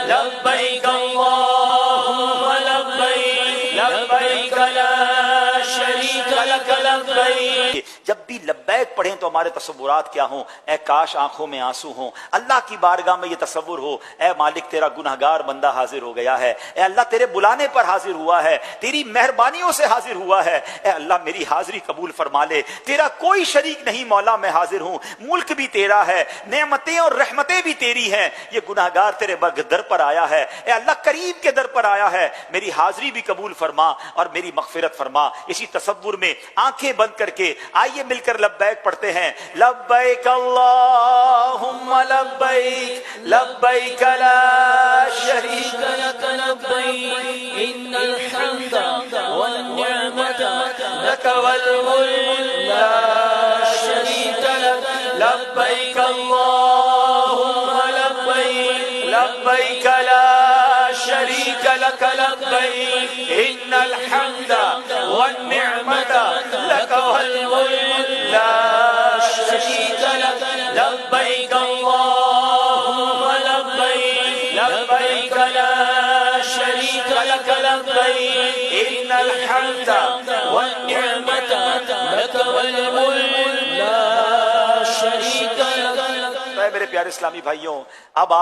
لبیک اللہم لبیک لبیک لا شریک لک لبیک۔ جب بھی لبیک پڑھیں تو ہمارے تصورات کیا ہوں؟ اے کاش آنکھوں میں آنسو ہوں، اللہ کی بارگاہ میں یہ تصور ہو، اے مالک تیرا گنہگار بندہ حاضر ہو گیا ہے، اے اللہ تیرے بلانے پر حاضر ہوا ہے، تیری مہربانیوں سے حاضر ہوا ہے، اے اللہ میری حاضری قبول فرما لے، تیرا کوئی شریک نہیں مولا، میں حاضر ہوں، ملک بھی تیرا ہے، نعمتیں اور رحمتیں بھی تیری ہیں، یہ گنہگار تیرے در پر آیا ہے، اے اللہ کریم کے در پر آیا ہے، میری حاضری بھی قبول فرما اور میری مغفرت فرما۔ اسی تصور میں آنکھیں بند کر کے آئیے مل کر لبیک پڑھتے ہیں۔ لبیک اللہم لبیک لبیک لا شریک لک لبیک ان الحمد والنعمت لک والملک لا شریک لک لبیک اللہم لبیک لبیک لا شریک لک لبیک ان الحمد والنعمت لک والملک لا شریک لک لبیک اللہم لبیک لبیک لا شریک لک لبیک ان الحمد والنعمت لک والملک لا شریک لک۔ میرے پیارے اسلامی بھائیوں، اب آپ